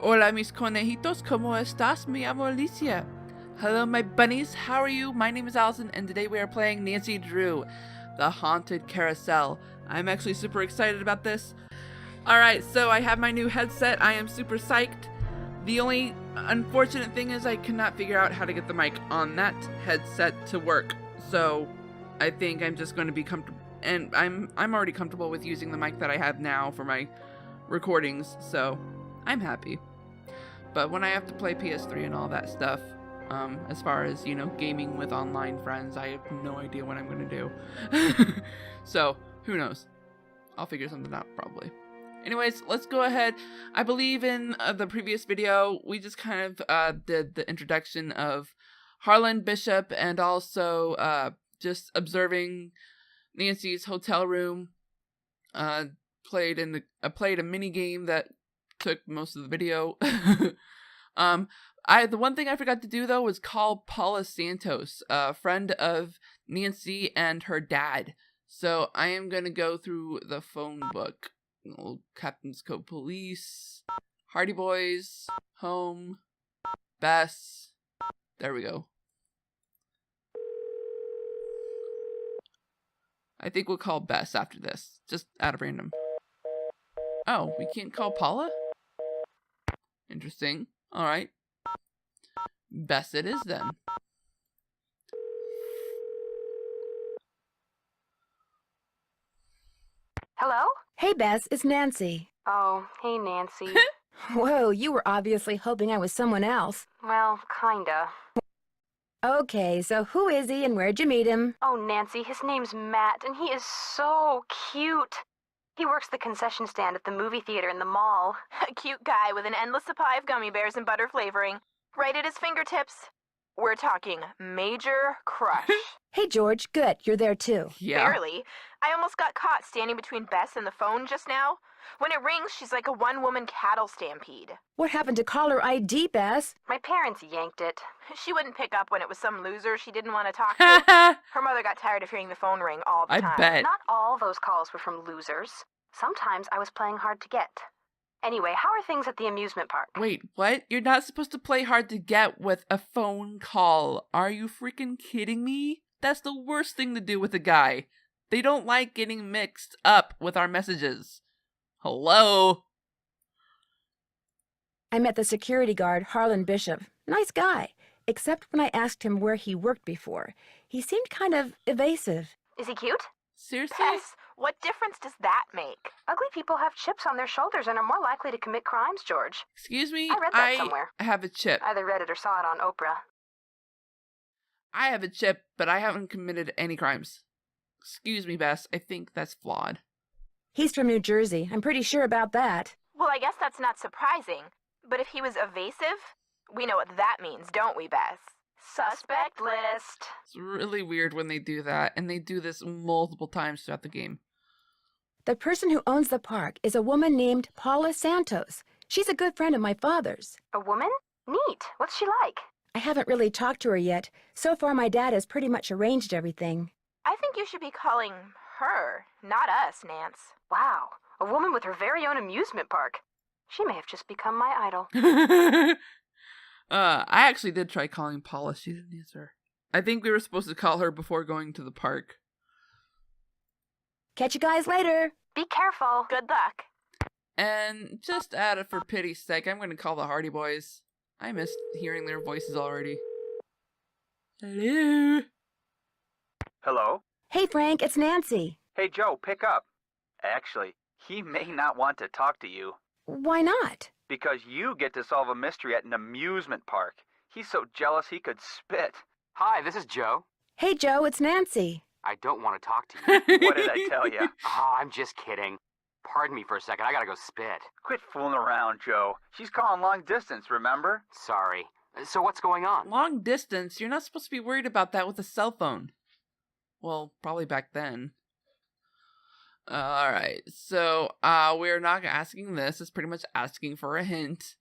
Hola mis conejitos, ¿cómo estás? Me llamo Alicia. Hello my bunnies, how are you? My name is Allison and today we are playing Nancy Drew, the Haunted Carousel. I'm actually super excited about this. Alright, so I have my new headset. I am super psyched. The only unfortunate thing is I cannot figure out how to get the mic on that headset to work. So I think I'm just going to be comfortable, and I'm already comfortable with using the mic that I have now for my recordings, so I'm happy. But when I have to play PS3 and all that stuff, as far as, you know, gaming with online friends, I have no idea what I'm going to do. So, who knows? I'll figure something out, probably. Anyways, let's go ahead. I believe in the previous video, we just kind of did the introduction of Harlan Bishop and also just observing Nancy's hotel room. Played a mini game that took most of the video. The one thing I forgot to do though was call Paula Santos, a friend of Nancy and her dad. So I am gonna go through the phone book. Old Captain's Code Police, Hardy Boys, Home, Bess. There we go. I think we'll call Bess after this, just out of random. Oh, we can't call Paula? Interesting. Alright. Bess it is then. Hello? Hey, Bess, it's Nancy. Oh, hey, Nancy. Whoa, you were obviously hoping I was someone else. Well, kinda. Okay, so who is he and where'd you meet him? Oh, Nancy, his name's Matt, and he is so cute. He works the concession stand at the movie theater in the mall. A cute guy with an endless supply of gummy bears and butter flavoring, right at his fingertips. We're talking major crush. Hey, George, good, you're there too. Yeah. Barely. I almost got caught standing between Bess and the phone just now. When it rings, she's like a one-woman cattle stampede. What happened to caller ID, Bess? My parents yanked it. She wouldn't pick up when it was some loser she didn't want to talk to. Her mother got tired of hearing the phone ring all the time. I bet. Not all those calls were from losers. Sometimes I was playing hard to get. Anyway, how are things at the amusement park? Wait, what? You're not supposed to play hard to get with a phone call. Are you freaking kidding me? That's the worst thing to do with a guy. They don't like getting mixed up with our messages. Hello? I met the security guard, Harlan Bishop. Nice guy, except when I asked him where he worked before. He seemed kind of evasive. Is he cute? Seriously? Bess, what difference does that make? Ugly people have chips on their shoulders and are more likely to commit crimes, George. Excuse me? I read that somewhere. I have a chip. Either read it or saw it on Oprah. I have a chip, but I haven't committed any crimes. Excuse me, Bess. I think that's flawed. He's from New Jersey. I'm pretty sure about that. Well, I guess that's not surprising. But if he was evasive, we know what that means, don't we, Bess? Suspect list. It's really weird when they do that, and they do this multiple times throughout the game. The person who owns the park is a woman named Paula Santos. She's a good friend of my father's. A woman? Neat. What's she like? I haven't really talked to her yet. So far, my dad has pretty much arranged everything. I think you should be calling her, not us, Nance. Wow. A woman with her very own amusement park. She may have just become my idol. I actually did try calling Paula. She didn't answer. I think we were supposed to call her before going to the park. Catch you guys later. Be careful. Good luck. And just for pity's sake, I'm going to call the Hardy Boys. I missed hearing their voices already. Hello? Hello? Hey, Frank, it's Nancy. Hey, Joe, pick up. Actually, he may not want to talk to you. Why not? Because you get to solve a mystery at an amusement park. He's so jealous he could spit. Hi, this is Joe. Hey, Joe, it's Nancy. I don't want to talk to you. What did I tell you? Oh, I'm just kidding. Pardon me for a second. I gotta go spit. Quit fooling around, Joe. She's calling long distance, remember? Sorry. So what's going on? Long distance? You're not supposed to be worried about that with a cell phone. Well, probably back then. Alright, so we're not asking this. It's pretty much asking for a hint.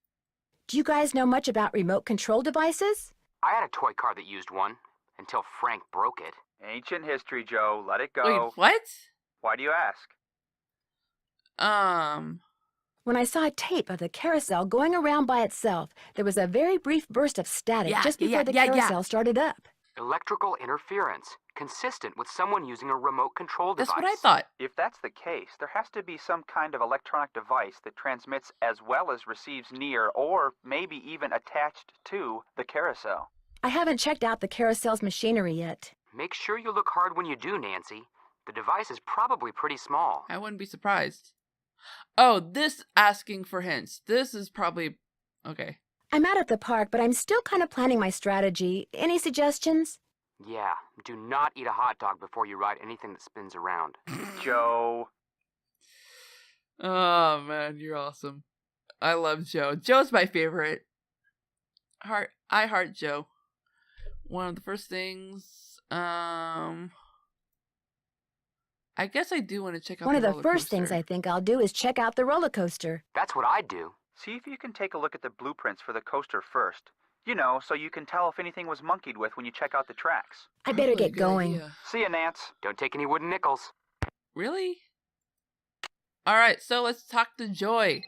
Do you guys know much about remote control devices? I had a toy car that used one until Frank broke it. Ancient history, Joe. Let it go. Wait, what? Why do you ask? When I saw a tape of the carousel going around by itself, there was a very brief burst of static just before the carousel started up. Electrical interference, consistent with someone using a remote control device. That's what I thought. If that's the case, there has to be some kind of electronic device that transmits as well as receives near or maybe even attached to the carousel. I haven't checked out the carousel's machinery yet. Make sure you look hard when you do, Nancy. The device is probably pretty small. I wouldn't be surprised. Oh, this asking for hints. This is probably... Okay. I'm out at the park, but I'm still kind of planning my strategy. Any suggestions? Yeah, do not eat a hot dog before you ride anything that spins around. Joe. Oh, man, you're awesome. I love Joe. Joe's my favorite. I heart Joe. One of the first things, I guess I do want to check out One the of the roller first coaster. things I think I'll do is check out the roller coaster. That's what I'd do. See if you can take a look at the blueprints for the coaster first. You know, so you can tell if anything was monkeyed with when you check out the tracks. I better Probably a get good going. idea. See ya, Nance. Don't take any wooden nickels. Really? Alright, so let's talk to Joy.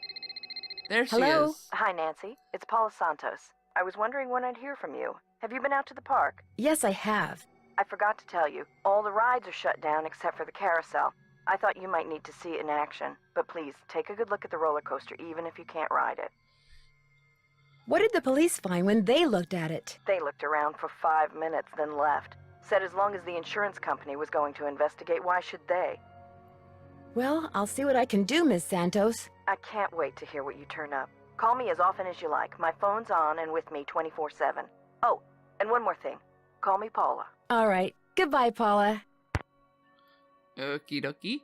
There she Hello? is. Hi, Nancy. It's Paula Santos. I was wondering when I'd hear from you. Have you been out to the park? Yes, I have. I forgot to tell you. All the rides are shut down except for the carousel. I thought you might need to see it in action. But please, take a good look at the roller coaster, even if you can't ride it. What did the police find when they looked at it? They looked around for 5 minutes, then left. Said as long as the insurance company was going to investigate, why should they? Well, I'll see what I can do, Miss Santos. I can't wait to hear what you turn up. Call me as often as you like. My phone's on and with me 24/7. Oh, and one more thing. Call me Paula. All right. Goodbye, Paula. Okie dokie.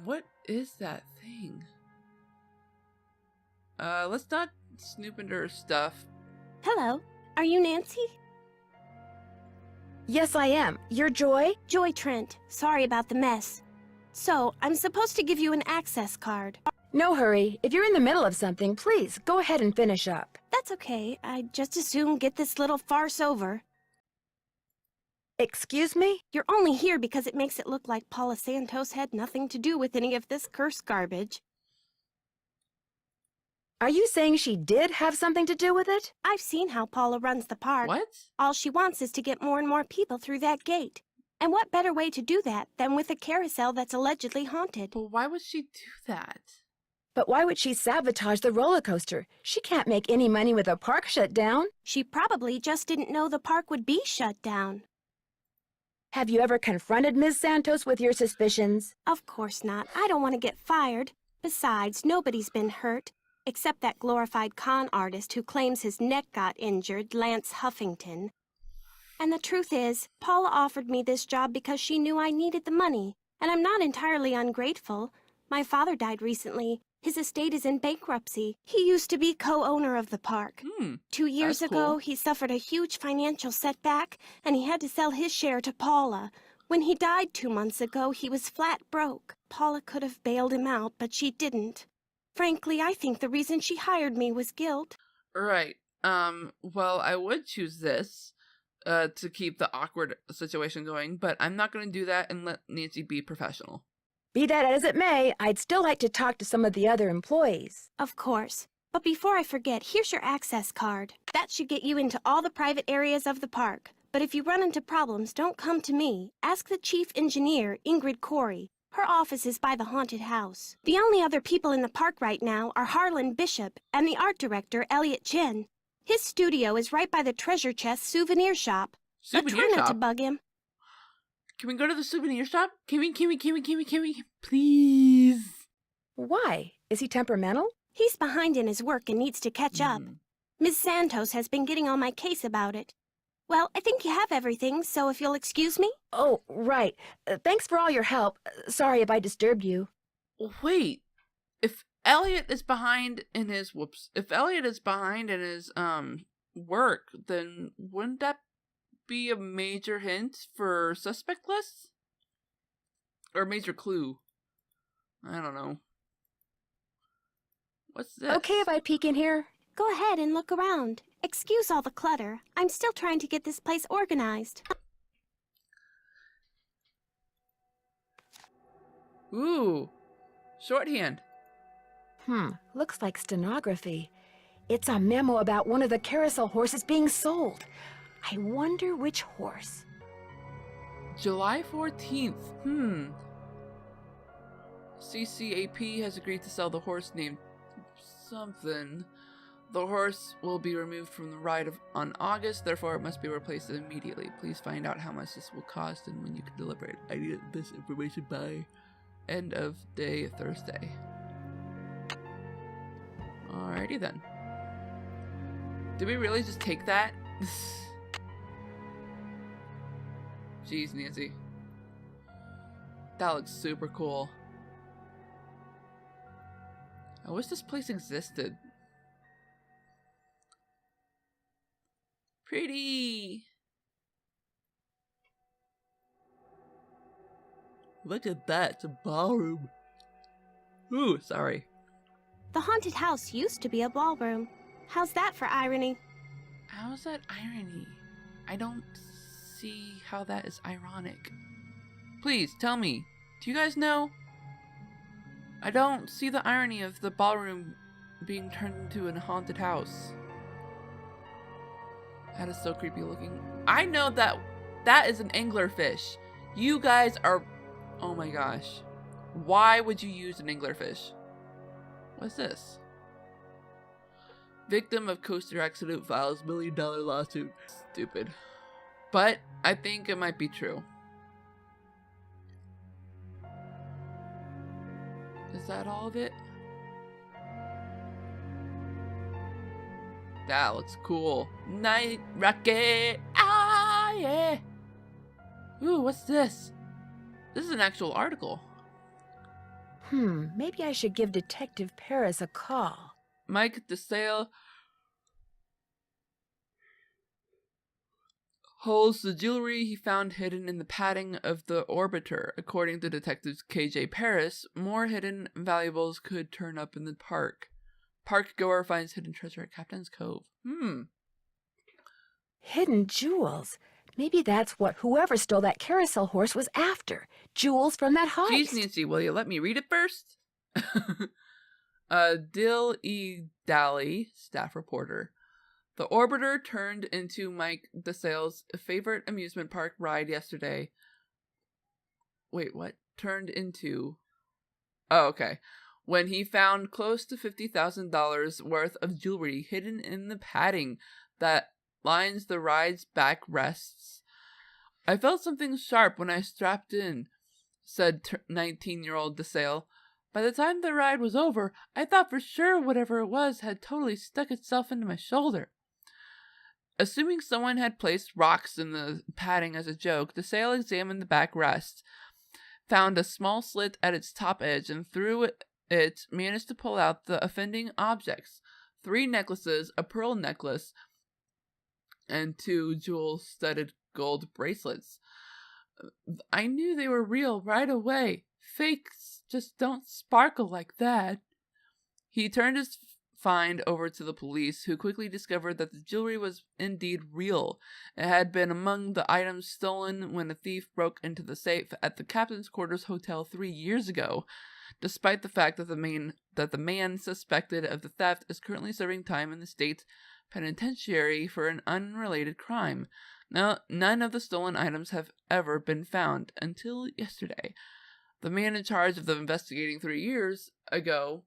What is that thing? Let's not snoop into her stuff. Hello, are you Nancy? Yes, I am. You're Joy? Joy Trent. Sorry about the mess. So, I'm supposed to give you an access card. No hurry. If you're in the middle of something, please go ahead and finish up. That's okay. I'd just as soon get this little farce over. Excuse me? You're only here because it makes it look like Paula Santos had nothing to do with any of this cursed garbage. Are you saying she did have something to do with it? I've seen how Paula runs the park. What? All she wants is to get more and more people through that gate. And what better way to do that than with a carousel that's allegedly haunted? But why would she do that? But why would she sabotage the roller coaster? She can't make any money with a park shut down. She probably just didn't know the park would be shut down. Have you ever confronted Ms. Santos with your suspicions? Of course not. I don't want to get fired. Besides, nobody's been hurt, except that glorified con artist who claims his neck got injured, Lance Huffington. And the truth is, Paula offered me this job because she knew I needed the money, and I'm not entirely ungrateful. My father died recently. His estate is in bankruptcy. He used to be co-owner of the park. 2 years that's ago, cool. he suffered a huge financial setback, and he had to sell his share to Paula. When he died 2 months ago, he was flat broke. Paula could have bailed him out, but she didn't. Frankly, I think the reason she hired me was guilt. Right. Well, I would choose this to keep the awkward situation going, but I'm not going to do that and let Nancy be professional. Be that as it may, I'd still like to talk to some of the other employees. Of course. But before I forget, here's your access card. That should get you into all the private areas of the park. But if you run into problems, don't come to me. Ask the chief engineer, Ingrid Corey. Her office is by the haunted house. The only other people in the park right now are Harlan Bishop and the art director, Elliot Chin. His studio is right by the treasure chest souvenir shop. But try Souvenir not to shop? bug him. Can we go to the souvenir shop? Can we? Please? Why? Is he temperamental? He's behind in his work and needs to catch up. Hmm. Ms. Santos has been getting on my case about it. Well, I think you have everything, so if you'll excuse me. Oh, right. Thanks for all your help. Sorry if I disturbed you. Wait. If Elliot is behind in his work, then wouldn't that be a major hint for suspect lists? Or a major clue? I don't know. What's this? Okay if I peek in here? Go ahead and look around. Excuse all the clutter. I'm still trying to get this place organized. Ooh, shorthand. Looks like stenography. It's a memo about one of the carousel horses being sold. I wonder which horse. July 14th. CCAP has agreed to sell the horse named something. The horse will be removed from the ride on August, therefore it must be replaced immediately. Please find out how much this will cost and when you can deliver it. I need this information by end of day Thursday. Alrighty then. Did we really just take that? Jeez, Nancy. That looks super cool. I wish this place existed. Pretty. Look at that, it's a ballroom. Ooh, sorry. The haunted house used to be a ballroom. How's that for irony? How's that irony? I don't see how that is ironic. Please, tell me. Do you guys know? I don't see the irony of the ballroom being turned into a haunted house. That is so creepy looking. I know that is an anglerfish. You guys are... Oh my gosh. Why would you use an anglerfish? What's this? Victim of coaster accident files $1 million lawsuit. Stupid. But I think it might be true. Is that all of it? That looks cool. Night rocket. Ah, yeah. Ooh, what's this? This is an actual article. Maybe I should give Detective Paris a call. Mike DeSale holds the jewelry he found hidden in the padding of the orbiter. According to detectives KJ Paris, more hidden valuables could turn up in the park. Park goer finds hidden treasure at Captain's Cove. Hidden jewels. Maybe that's what whoever stole that carousel horse was after. Jewels from that heist. Jeez, Nancy, will you let me read it first? Dill E. Daly, staff reporter. The orbiter turned into Mike DeSale's favorite amusement park ride yesterday. Wait, what? Turned into... Oh, okay. When he found close to $50,000 worth of jewelry hidden in the padding that lines the ride's backrests. I felt something sharp when I strapped in, said 19-year-old DeSale. By the time the ride was over, I thought for sure whatever it was had totally stuck itself into my shoulder. Assuming someone had placed rocks in the padding as a joke, DeSale examined the backrest, found a small slit at its top edge, and through it managed to pull out the offending objects: 3 necklaces, a pearl necklace, and 2 jewel-studded gold bracelets. I knew they were real right away. Fakes just don't sparkle like that. He turned his find over to the police, who quickly discovered that the jewelry was indeed real. It had been among the items stolen when a thief broke into the safe at the Captain's Quarters Hotel 3 years ago, despite the fact that the man suspected of the theft is currently serving time in the state penitentiary for an unrelated crime. Now, none of the stolen items have ever been found until yesterday. The man in charge of the investigating 3 years ago,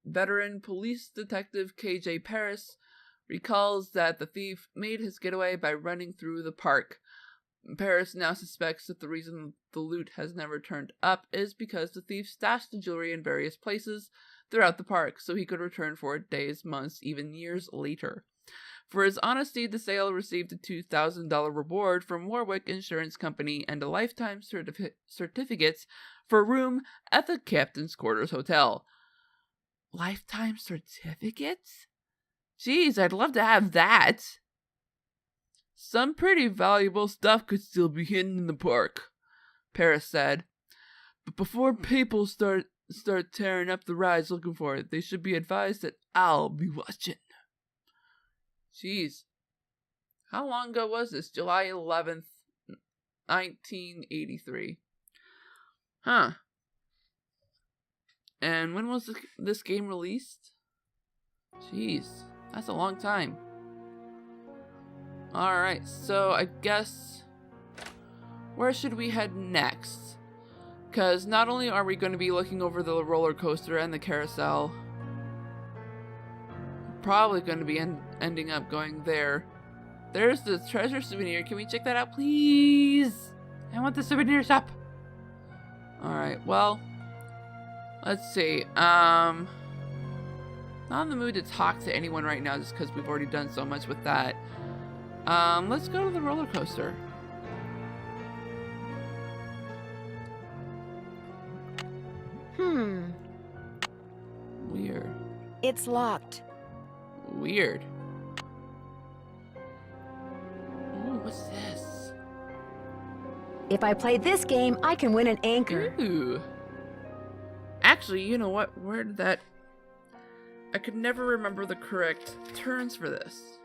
veteran police detective KJ Paris, recalls that the thief made his getaway by running through the park. Paris now suspects that the reason the loot has never turned up is because the thief stashed the jewelry in various places throughout the park, so he could return for it days, months, even years later. For his honesty, DeSale received a $2,000 reward from Warwick Insurance Company and a lifetime certificates for room at the Captain's Quarters Hotel. Lifetime certificates? Jeez, I'd love to have that. Some pretty valuable stuff could still be hidden in the park, Paris said. But before people start tearing up the rides looking for it, they should be advised that I'll be watching. Jeez. How long ago was this? July 11th, 1983. Huh. And when was this game released? Jeez, that's a long time. Alright, so I guess... where should we head next? Because not only are we going to be looking over the roller coaster and the carousel, we're probably going to be ending up going there. There's the treasure souvenir. Can we check that out, please? I want the souvenir shop. Alright, well, let's see. Not in the mood to talk to anyone right now just because we've already done so much with that. Let's go to the roller coaster. Weird. It's locked. Weird. Ooh, what's this? If I play this game, I can win an anchor. Ooh. Actually, you know what? Where did that... I could never remember the correct turns for this.